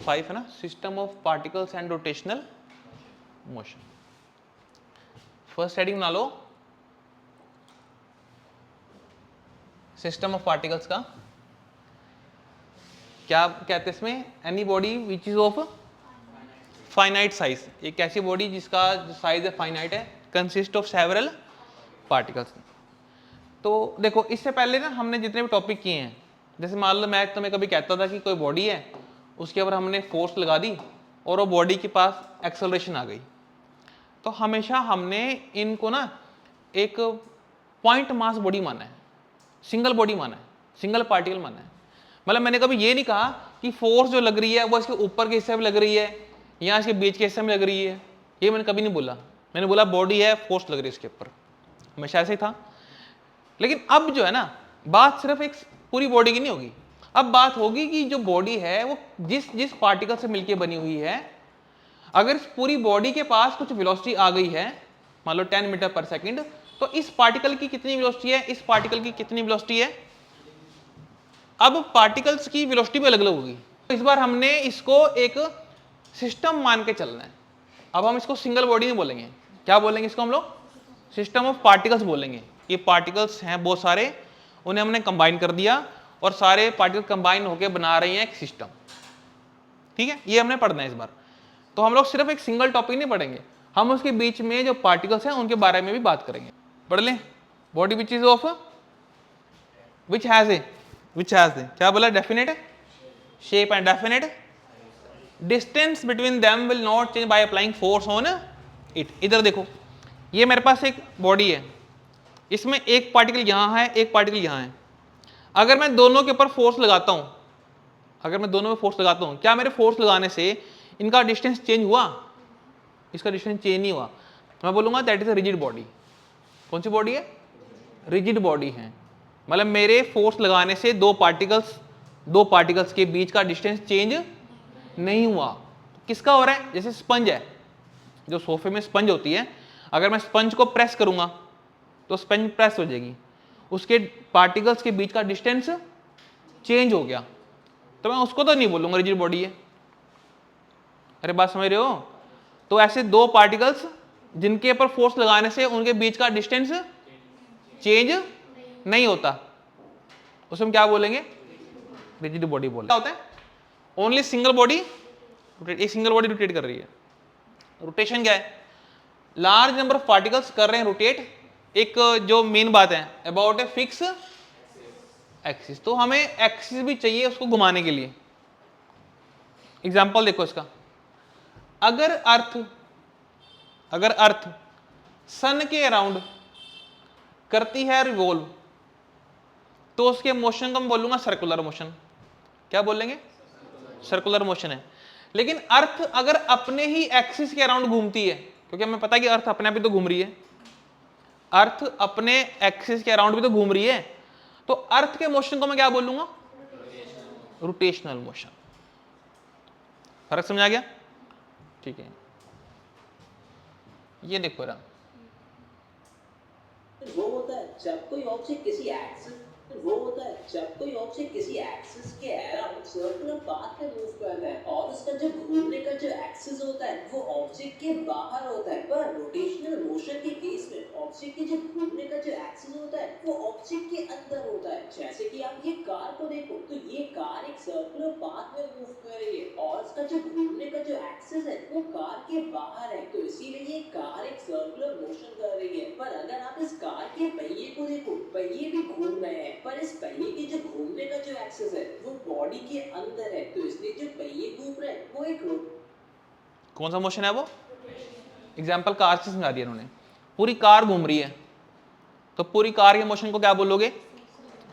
5 है ना, system of particles and rotational motion. First heading बना लो सिस्टम ऑफ पार्टिकल्स का। क्या कहते हैं इसमें? Any body which is of finite size, एक ऐसी बॉडी जिसका जो साइज है फाइनाइट है, कंसिस्ट ऑफ सेवरल पार्टिकल्स। तो देखो इससे पहले ना हमने जितने भी टॉपिक किए हैं, जैसे मान लो मैं तुम्हें कभी कहता था कि कोई बॉडी है, उसके ऊपर हमने फोर्स लगा दी और वो बॉडी के पास एक्सेलरेशन आ गई, तो हमेशा हमने इनको ना एक पॉइंट मास बॉडी माना है, सिंगल बॉडी माना है, सिंगल पार्टिकल माना है। मतलब मैंने कभी ये नहीं कहा कि फोर्स जो लग रही है वो इसके ऊपर के हिस्से में लग रही है या इसके बीच के हिस्से में लग रही है, ये मैंने कभी नहीं बोला। मैंने बोला बॉडी है, फोर्स लग रही है इसके ऊपर, हमेशा ऐसे ही था। लेकिन अब जो है ना, बात सिर्फ एक पूरी बॉडी की नहीं होगी, अब बात होगी कि जो बॉडी है वो जिस जिस पार्टिकल से मिलकर बनी हुई है, अगर इस पूरी बॉडी के पास कुछ वेलोसिटी आ गई है, मान लो 10 मीटर पर सेकंड, तो इस पार्टिकल की कितनी वेलोसिटी है, इस पार्टिकल की कितनी वेलोसिटी है। अब पार्टिकल्स की वेलोसिटी भी अलग अलग होगी। इस बार हमने इसको एक सिस्टम मान के चलना है। अब हम इसको सिंगल बॉडी नहीं बोलेंगे, क्या बोलेंगे इसको हम लोग? सिस्टम ऑफ पार्टिकल्स बोलेंगे। ये पार्टिकल्स हैं बहुत सारे, उन्हें हमने कंबाइन कर दिया और सारे पार्टिकल कंबाइन होकर बना रही हैं एक सिस्टम। ठीक है, ये हमने पढ़ना है इस बार। तो हम लोग सिर्फ एक सिंगल टॉपिक नहीं पढ़ेंगे, हम उसके बीच में जो पार्टिकल्स हैं उनके बारे में भी बात करेंगे। पढ़ लें, body which is of which has a, which has a क्या बोला? Definite shape and definite distance between them will not change by applying force on it. इधर देखो, ये मेरे पास एक बॉडी है, इसमें एक पार्टिकल यहां है, एक पार्टिकल यहां है। अगर मैं दोनों के ऊपर फोर्स लगाता हूं, अगर मैं दोनों में फोर्स लगाता हूं, क्या मेरे फोर्स लगाने से इनका डिस्टेंस चेंज हुआ? इसका डिस्टेंस चेंज नहीं हुआ। मैं बोलूंगा that is a rigid body. कौन सी बॉडी है? रिजिड बॉडी है। मतलब मेरे फोर्स लगाने से दो पार्टिकल्स के बीच का डिस्टेंस चेंज नहीं हुआ। किसका हो रहा है? जैसे स्पंज है, जो सोफे में स्पंज होती है, अगर मैं स्पंज को प्रेस करूंगा तो स्पंज प्रेस हो जाएगी, उसके पार्टिकल्स के बीच का डिस्टेंस चेंज हो गया, तो मैं उसको तो नहीं बोलूंगा रिजिड बॉडी है। अरे बात समझ रहे हो? तो ऐसे दो पार्टिकल्स जिनके ऊपर फोर्स लगाने से उनके बीच का डिस्टेंस चेंज नहीं होता, उसे हम क्या बोलेंगे? रिजिड बॉडी बोलेंगे। क्या होता है? ओनली सिंगल बॉडी, एक सिंगल बॉडी रोटेट कर रही है। रोटेशन क्या है? लार्ज नंबर ऑफ पार्टिकल्स कर रहे हैं रोटेट, एक जो मेन बात है अबाउट ए फिक्स एक्सिस। तो हमें एक्सिस भी चाहिए उसको घुमाने के लिए। एग्जांपल देखो इसका, अगर अर्थ सन के अराउंड करती है रिवॉल्व, तो उसके मोशन को मैं बोलूंगा सर्कुलर मोशन। क्या बोलेंगे? सर्कुलर मोशन है। लेकिन अर्थ अगर अपने ही एक्सिस के अराउंड घूमती है, क्योंकि हमें पता है कि अर्थ अपने आप ही तो घूम रही है, अर्थ अपने एक्सिस के अराउंड भी तो घूम रही है, तो अर्थ के मोशन को मैं क्या बोलूंगा? Rotational motion. फर्क समझ आ गया? ठीक है, ये देखो रहा, वो होता है जब कोई ऑब्जेक्ट किसी एक्सिस के अराउंड सर्कुलर पाथ में मूव कर रहा है और उसका जो घूमने का जो एक्सिस होता है वो ऑब्जेक्ट के बाहर होता है। पर रोटेशनल मोशन के केस में ऑब्जेक्ट के जो घूमने का जो एक्सिस होता है वो ऑब्जेक्ट के अंदर होता है। जैसे कि आप ये कार को देखो, तो ये कार एक सर्कुलर पाथ में मूव कर रही है और उसका जो घूमने का जो एक्सिस है वो कार के बाहर है, तो इसीलिए ये कार एक सर्कुलर मोशन कर रही है। पर अगर आप इस कार के पहिए को देखो, पहिए भी घूम रहे हैं, पर इस पहिए के जो घूमने का जो एक्सिस है वो बॉडी के अंदर है, तो इसलिए जो पहिए घूम रहे हैं वो एक कौन सा मोशन है वो? एग्जाम्पल कार से समझा दिया उन्होंने। पूरी कार घूम रही है, तो पूरी कार के मोशन को क्या बोलोगे?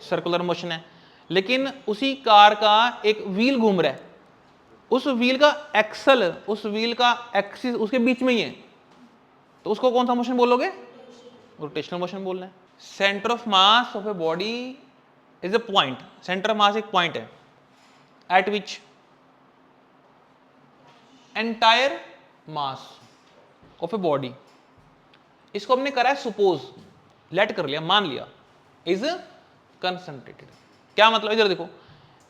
सर्कुलर मोशन है। लेकिन उसी कार का एक व्हील घूम रहा है, उस व्हील का एक्सल, उस व्हील का एक्सिस उसके बीच में ही है, तो उसको कौन सा मोशन बोलोगे? रोटेशनल मोशन बोलना है। Centre of mass of a body is a point. Centre of मास एक पॉइंट है eight which entire mass of a body, इसको हमने करा है सपोज, लेट कर लिया, मान लिया, इज कंसंट्रेटेड। क्या मतलब? इधर देखो,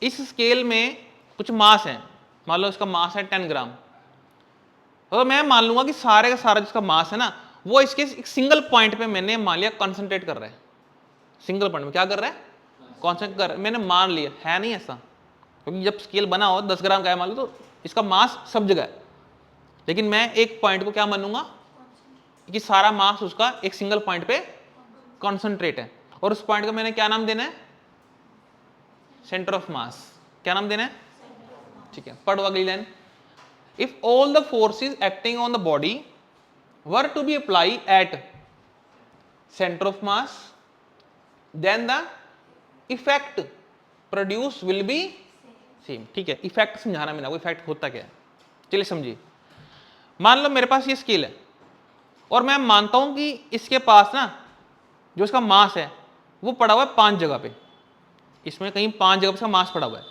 इस स्केल में कुछ मास है, मान लो इसका मास है 10 ग्राम, तो मैं मान लूंगा कि सारे का सारा जिसका मास है ना वो इसके एक सिंगल पॉइंट पे मैंने मान लिया कॉन्सेंट्रेट कर रहा है, सिंगल पॉइंट में क्या कर रहा है, कॉन्सेंट्रेट कर, मैंने मान लिया है नहीं ऐसा, क्योंकि जब स्केल बना हो 10 ग्राम का है मान लो तो इसका मास सब जगह है, लेकिन मैं एक पॉइंट को क्या मानूंगा कि सारा मास उसका एक सिंगल पॉइंट पे कॉन्सेंट्रेट है, और उस पॉइंट को मैंने क्या नाम देना है, सेंटर ऑफ मास, क्या नाम देना है, ठीक है। पढ़ो अगली line, if all the forces acting on the body were to be apply at centre of mass then the effect produce will be same, ठीक है। इफेक्ट समझाना मैंने, वो इफेक्ट होता क्या है, चलिए समझिए। मान लो मेरे पास ये स्केल है और मैं मानता हूं कि इसके पास ना जो इसका मास है वो पड़ा हुआ है 5 जगह पे, इसमें कहीं 5 जगह पे इसका मास पड़ा हुआ है,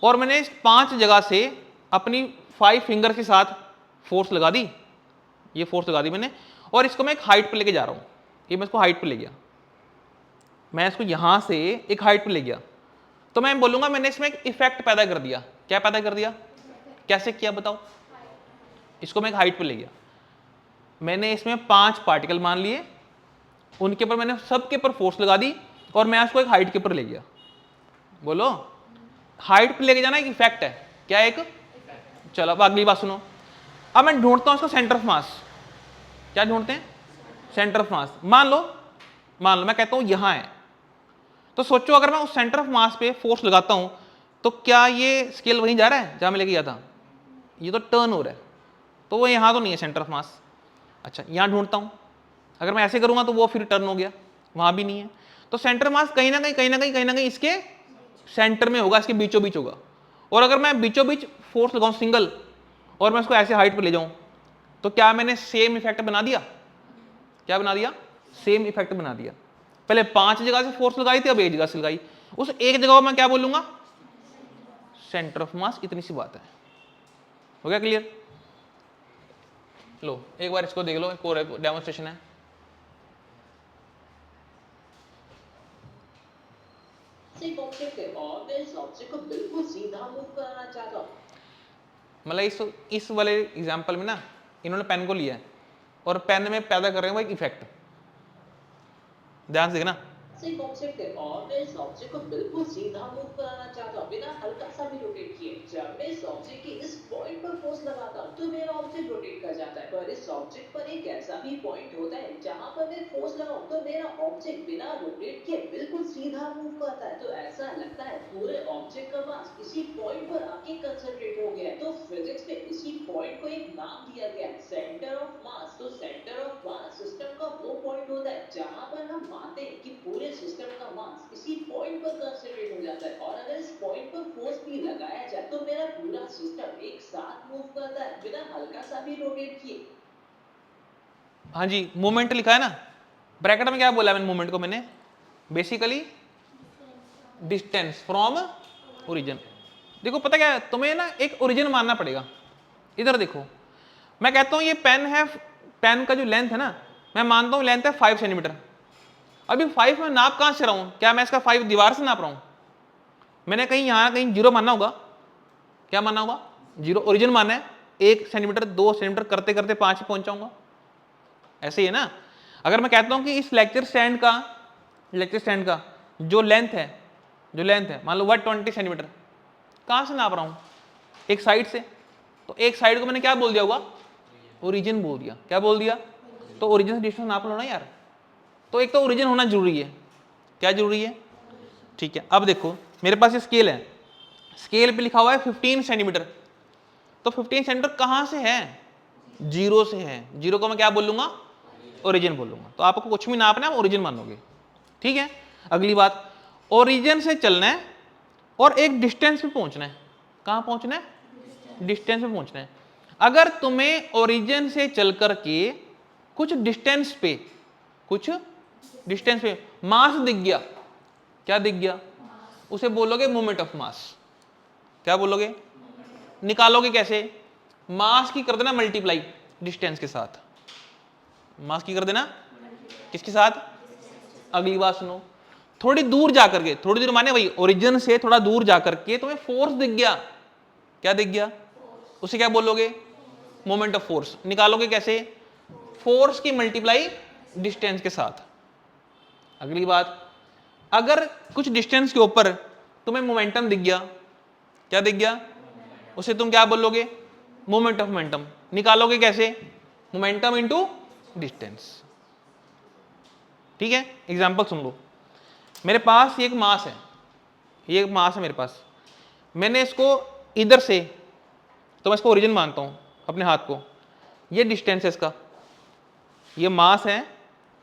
और मैंने इस 5 जगह से अपनी 5 फिंगर के साथ फोर्स लगा दी, ये फोर्स लगा दी मैंने, और इसको मैं एक हाइट पे लेके जा रहा हूं, ये मैं इसको हाइट पे ले गया, मैं इसको यहां से एक हाइट पे ले गया, तो मैं बोलूंगा मैंने इसमें एक इफेक्ट पैदा कर दिया। क्या पैदा कर दिया, कैसे किया बताओ, इसको मैं एक हाइट पे ले गया, मैंने इसमें 5 पार्टिकल मान लिए, उनके ऊपर मैंने सबके ऊपर फोर्स लगा दी, और मैं उसको एक हाइट के ऊपर ले गया। बोलो, हाइट पे लेके जाना एक इफेक्ट है, क्या एक, चलो अब अगली बात सुनो, अब मैं ढूंढता हूं इसका सेंटर ऑफ मास, क्या ढूंढते हैं, सेंटर ऑफ मास। मान लो मैं कहता हूं यहां है, तो सोचो अगर मैं उस सेंटर ऑफ मास पे फोर्स लगाता हूं तो क्या ये स्केल वहीं जा रहा है जहां मैं लेके गया था, ये तो टर्न हो रहा है, तो वो यहां तो नहीं है सेंटर ऑफ मास। अच्छा यहां ढूंढता हूं, अगर मैं ऐसे करूंगा तो वो फिर टर्न हो गया, वहां भी नहीं है, तो सेंटर मास कहीं ना कहीं इसके सेंटर में होगा, इसके बीचों बीच होगा, और अगर मैं बीचों बीच फोर्स लगाऊं सिंगल और मैं उसको ऐसे हाइट पे ले जाऊं तो क्या मैंने सेम इफेक्ट बना दिया, क्या बना दिया, सेम इफेक्ट बना दिया। पहले 5 जगह से फोर्स लगाई थी, अब एक जगह से लगाई, उस एक जगह को मैं क्या बोलूंगा, सेंटर ऑफ मास, इतनी सी बात है, हो गया क्लियर। लो एक बार इसको देख लो, एक और डेमोन्स्ट्रेशन है, ऑब्जेक्ट है और मैं इस ऑब्जेक्ट को बिल्कुल सीधा मूव कराना चाहता हूं। मतलब इस वाले एग्जांपल में ना इन्होंने पेन को लिया है और पेन में पैदा कर रहे हैं वो एक इफेक्ट, ध्यान से देखना, एक ऑब्जेक्ट है और मैं इस ऑब्जेक्ट को बिल्कुल सीधा मूव कराना चाहता हूं बिना हल्का सा भी रोटेट किए। जब मैं इस ऑब्जेक्ट के इस पॉइंट पर फोर्स लगाता हूं तो मेरा ऑब्जेक्ट रोटेट कर जाता है, पर इस ऑब्जेक्ट पर एक ऐसा भी पॉइंट होता है जहां पर मैं फोर्स लगाऊं तो मेरा ऑब्जेक्ट बिना रोटेट किए बिल्कुल सीधा मूव करता है। तो ऐसा लगता है पूरे ऑब्जेक्ट का मास इसी पॉइंट पर आके कंसंट्रेट हो गया है। तो फिजिक्स में इसी पॉइंट को एक नाम दिया गया है, सेंटर ऑफ मास। तो सेंटर ऑफ मास सिस्टम का वो पॉइंट होता है जहां पर हम मानते हैं कि पूरे सिस्टम का मास इसी पॉइंट पर कंसंट्रेट हो जाता है, और अगर इस पॉइंट पर फोर्स भी लगाया जाए तो मेरा पूरा सिस्टम एक साथ मूव करता है बिना हल्का सा भी रोटेट किए। हाँ जी, मोमेंट लिखा है ना, ब्रैकेट में क्या बोला मैंने, मोमेंट को मैंने बेसिकली डिस्टेंस फ्रॉम ओरिजिन। देखो पता क्या है, तुम्हें ना एक ओरिजिन मानना पड़ेगा। इधर देखो, मैं कहता हूं ये पेन है, पेन का जो लेंथ है ना, मैं मानता हूं लेंथ है 5 सेंटीमीटर। अभी 5 में नाप कहां से रहा हूं, क्या मैं इसका 5 दीवार से नाप रहा हूं, मैंने कहीं यहां कहीं 0 मानना होगा, क्या मानना होगा, 0 ओरिजिन मानना है। 1 सेंटीमीटर 2 सेंटीमीटर करते करते 5 ही पहुंचाऊंगा, ऐसे ही है ना। अगर मैं कहता हूं कि इस लेक्चर स्टैंड का जो लेंथ है मान लो 120 सेंटीमीटर, कहां से नाप रहा हूं, एक साइड से, तो एक साइड को मैंने क्या बोल दिया होगा, ओरिजिन बोल दिया। क्या बोल दिया, तो ओरिजिन से डिस्टेंस नाप लो ना यार, तो एक तो ओरिजिन होना जरूरी है। क्या जरूरी है, ठीक है। अब देखो मेरे पास ये स्केल है, स्केल पे लिखा हुआ है 15 सेंटीमीटर, तो 15 सेंटीमीटर कहां से है, 0 से है, 0 को मैं क्या बोलूंगा, ओरिजिन बोलूंगा। तो आपको कुछ भी नापना है आप ओरिजिन मानोगे, ठीक है। अगली बात, ओरिजिन से चलना है और एक डिस्टेंस पे पहुंचना है। कहां पहुंचना है, डिस्टेंस पे पहुंचना है। अगर तुम्हें ओरिजिन से चल करके कुछ डिस्टेंस पे मास दिख गया, क्या दिख गया, उसे बोलोगे मोमेंट ऑफ मास। क्या बोलोगे, निकालोगे कैसे, मास की कर देना मल्टीप्लाई डिस्टेंस के साथ, मास की कर देना किसके साथ। अगली बात सुनो, थोड़ी दूर जाकर के, थोड़ी दूर माने वही ओरिजिन से थोड़ा दूर जाकर के तुम्हें फोर्स दिख गया, क्या दिख गया, उसे क्या बोलोगे, मोमेंट ऑफ फोर्स। निकालोगे कैसे, फोर्स की मल्टीप्लाई डिस्टेंस के साथ। अगली बात, अगर कुछ डिस्टेंस के ऊपर तुम्हें मोमेंटम दिख गया, क्या दिख गया, उसे तुम क्या बोलोगे, मोमेंट ऑफ मोमेंटम। निकालोगे कैसे, मोमेंटम इनटू डिस्टेंस। ठीक है, एग्जांपल सुन लो। मेरे पास ये एक मास है, ये एक मास है मेरे पास, मैंने इसको इधर से, तो मैं इसको ओरिजिन मानता हूं अपने हाथ को, ये डिस्टेंस है इसका, ये मास है,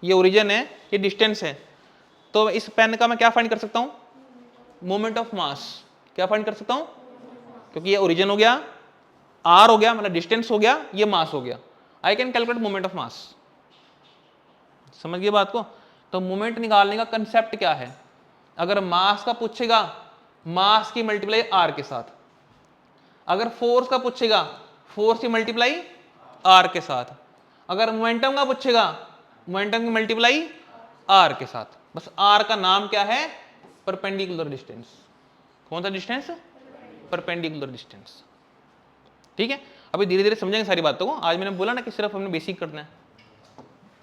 ये ओरिजिन है, ये डिस्टेंस है। तो इस पेन का मैं क्या फाइंड कर सकता हूं, मोमेंट ऑफ मास। क्या फाइंड कर सकता हूं, क्योंकि ये ओरिजिन हो गया, आर हो गया, मतलब डिस्टेंस हो गया, ये मास हो गया। I can calculate moment of mass. समझ गए बात को। तो मोमेंट निकालने का कंसेप्ट क्या है, अगर मास का पूछेगा, मास की मल्टीप्लाई आर के साथ। अगर फोर्स का पूछेगा, फोर्स की मल्टीप्लाई आर के साथ। अगर मोमेंटम का पूछेगा, मोमेंटम की मल्टीप्लाई आर के साथ। बस आर का नाम क्या है, परपेंडिकुलर डिस्टेंस। कौन सा डिस्टेंस, परपेंडिकुलर डिस्टेंस। ठीक है, अभी धीरे धीरे समझेंगे सारी बातों को। आज मैंने बोला ना कि सिर्फ हमने बेसिक करना है।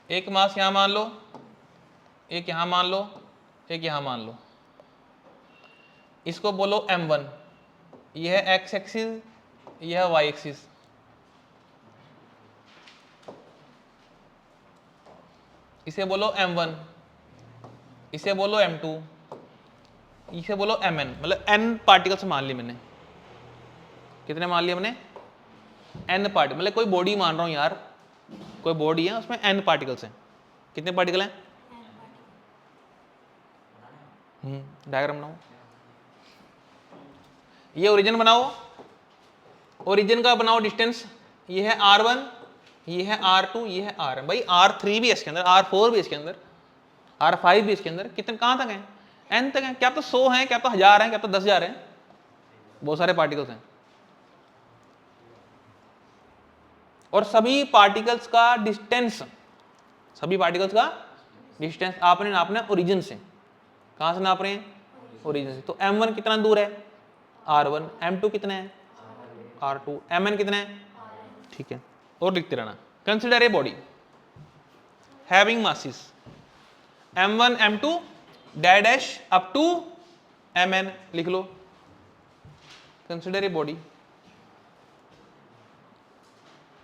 एक मास यहां मान लो, एक यहां मान लो, एक यहां मान लो, इसको बोलो m1, यह है x एक्सिस, यह है y एक्सिस। इसे बोलो m1, इसे बोलो m2, इसे बोलो mn, मतलब n पार्टिकल्स मान लिए मैंने। कितने मान लिए मैंने, n पार्टिकल, मतलब कोई बॉडी मान रहा हूं यार, कोई बॉडी है उसमें n पार्टिकल्स हैं। कितने पार्टिकल हैं, डायग्राम बनाओ। ये ओरिजिन बनाओ, ओरिजिन का बनाओ डिस्टेंस, ये है r1, ये है r2, ये है r। भाई r3 भी है इसके अंदर, r4 भी है इसके अंदर, r5 भी इसके अंदर। कितने, कहां तक है, n तक है। क्या तो 100 है, क्या तो 1000 है, क्या तो 10,000 है, बहुत सारे पार्टिकल्स हैं। और सभी पार्टिकल्स का डिस्टेंस, सभी पार्टिकल्स का डिस्टेंस आपने नापना ओरिजिन से। कहां से नाप रहे हैं, ओरिजिन से। तो m1 कितना दूर है, r1, m2 कितना है, r2, mn कितना है, ठीक है। और लिखते रहना, consider a body having masses m1 m2 dash up to mn, लिख लो। Consider a body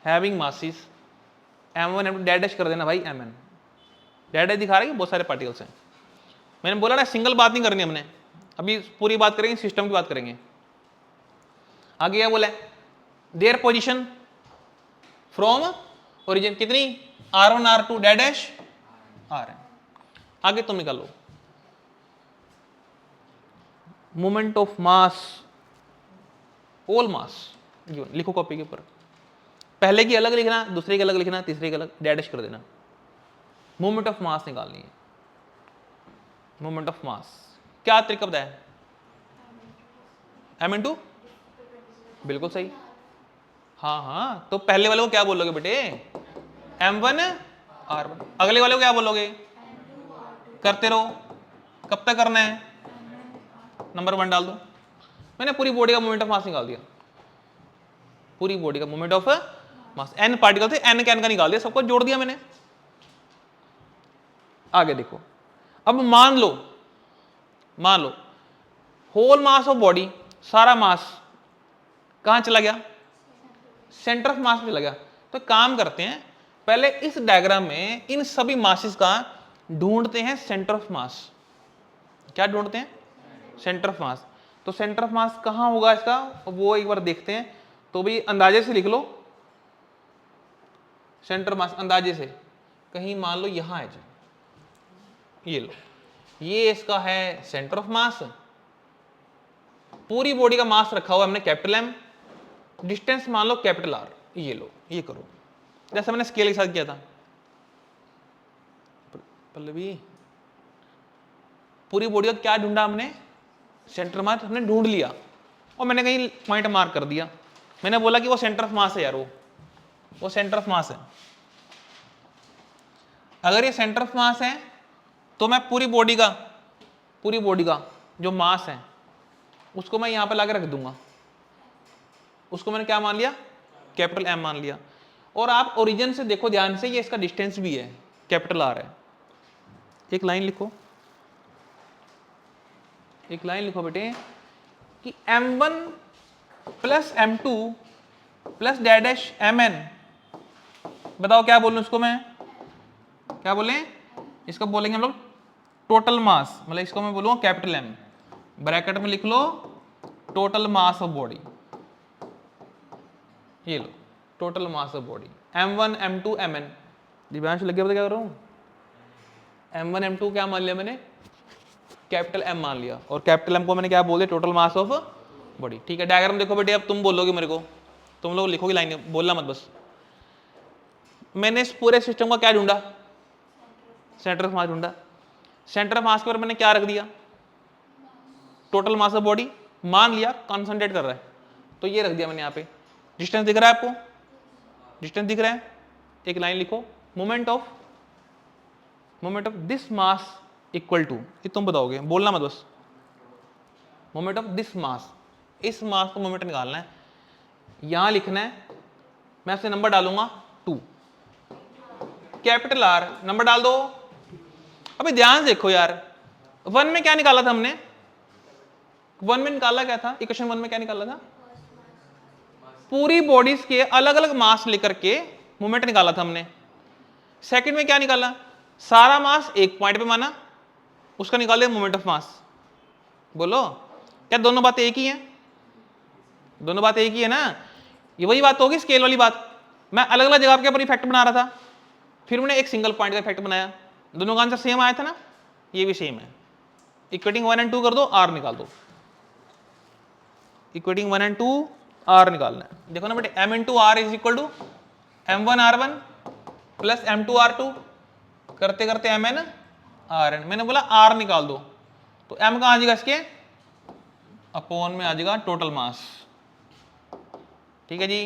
having masses m1 m2 dash कर देना भाई, mn डैश दिखा रहा है, बहुत सारे पार्टिकल्स हैं। मैंने बोला ना सिंगल बात नहीं करनी हमने, अभी पूरी बात करेंगे, सिस्टम की बात करेंगे। आगे क्या बोला है, देयर पोजीशन फ्रॉम ओरिजिन कितनी, r1 r2 डैश r है। आगे तुम निकालो, मोमेंट ऑफ मास, ऑल मास, लिखो कॉपी के ऊपर। पहले की अलग लिखना, दूसरे की अलग लिखना, तीसरे की अलग, डैश कर देना। मोमेंट ऑफ मास निकालनी है। मोमेंट ऑफ मास क्या तरीका बताया, m इंटू, बिल्कुल सही। हाँ हाँ, तो पहले वाले को क्या बोलोगे बेटे, m1 r1। अगले वाले को क्या बोलोगे, करते रहो, कब तक करना है, नंबर 1 डाल दो। मैंने पूरी बॉडी का मोमेंट ऑफ मास निकाल दिया, पूरी बॉडी का moment of mass. n particle थे, n का निकाल दिया, सबको जोड़ दिया मैंने। आगे देखो, अब मान लो, मान लो होल मास ऑफ बॉडी, सारा मास कहां चला गया, सेंटर ऑफ मास में चला गया। तो काम करते हैं, पहले इस डायग्राम में इन सभी मासेस का ढूंढते हैं सेंटर ऑफ मास। क्या ढूंढते हैं, सेंटर ऑफ मास। तो सेंटर ऑफ मास कहां होगा इसका, वो एक बार देखते हैं। तो भी अंदाजे से लिख लो, सेंटर मास अंदाजे से कहीं मान लो यहां है, ये लो, ये इसका है सेंटर ऑफ मास। पूरी बॉडी का मास रखा हुआ हमने कैपिटल M, डिस्टेंस मान लो कैपिटल R। ये लो, ये करो जैसे मैंने स्केल के साथ किया था। पल्लवी, पूरी बॉडी का क्या ढूंढा हमने, सेंटर मास हमने ढूंढ लिया, और मैंने कहीं पॉइंट मार्क कर दिया। मैंने बोला कि वो सेंटर ऑफ मास है यार, वो सेंटर ऑफ मास है। अगर ये सेंटर ऑफ मास है तो मैं पूरी बॉडी का जो मास है उसको मैं यहां पर लाकर रख दूंगा। उसको मैंने क्या मान लिया, कैपिटल M मान लिया। और आप ओरिजिन से देखो ध्यान से, ये इसका डिस्टेंस भी है, कैपिटल R है। एक लाइन लिखो, एक लाइन लिखो बेटे कि M1 plus M2 plus dash Mn, बताओ क्या बोलूं इसको मैं, क्या बोले, इसको बोलेंगे हम लोग टोटल मास, मतलब इसको मैं बोलूंगा कैपिटल M, ब्रैकेट में लिख लो टोटल मास ऑफ बॉडी, ये लो total mass of body M1 M2 Mn। Divyansh लग गया, पता क्या कर रहा हूँ, M1 M2 क्या मान लिया मैंने, कैपिटल M मान लिया, और कैपिटल M को मैंने क्या बोल दिया, टोटल मास ऑफ बॉडी। ठीक है, डायग्राम देखो बेटे, अब तुम बोलोगे मेरे को, तुम लोग लिखोगे लाइन, बोलना मत बस। मैंने इस पूरे सिस्टम का क्या ढूंढा, सेंटर ऑफ मास ढूंढा। सेंटर ऑफ मास के ऊपर मैंने क्या रख दिया, टोटल मास ऑफ बॉडी मान लिया, कॉन्सेंट्रेट कर रहा है, तो ये रख दिया मैंने यहाँ पे। डिस्टेंस दिख रहा है आपको, डिस्टेंस दिख रहा है, एक लाइन लिखो, moment of this mass equal to, ये तुम बताओगे, बोलना मत बस, मोमेंट ऑफ दिस मास, इस मास को मोमेंट निकालना है, यहां लिखना है, मैं आपसे नंबर डालूंगा 2, कैपिटल R नंबर डाल दो। अभी ध्यान से देखो यार, 1 में क्या निकाला था हमने, 1 में निकाला क्या था, इक्वेशन 1 में क्या निकाला था, पूरी बॉडीज के अलग अलग मास लेकर के मोमेंट निकाला था हमने। सेकंड में क्या निकाला, सारा मास एक पॉइंट पे माना, उसका निकाल दिया मोमेंट ऑफ मास। बोलो क्या दोनों बातें एक ही हैं, दोनों बातें एक ही है ना, ये वही बात होगी स्केल वाली बात। मैं अलग अलग जगह के ऊपर इफेक्ट बना रहा था, फिर मैंने एक सिंगल पॉइंट का इफेक्ट बनाया, दोनों का आंसर सेम आया था ना, ये भी सेम है। इक्वेटिंग 1 और 2 कर दो, R निकाल दो, इक्वेटिंग 1 और 2 R निकालना है। देखो ना बेटे, M into R is equal to M1 R1 plus M2 R2, करते करते Mn Rn, मैंने बोला R निकाल दो, तो M कहाँ आ जाएगा इसके, अपॉन में आ जाएगा टोटल मास। ठीक है जी।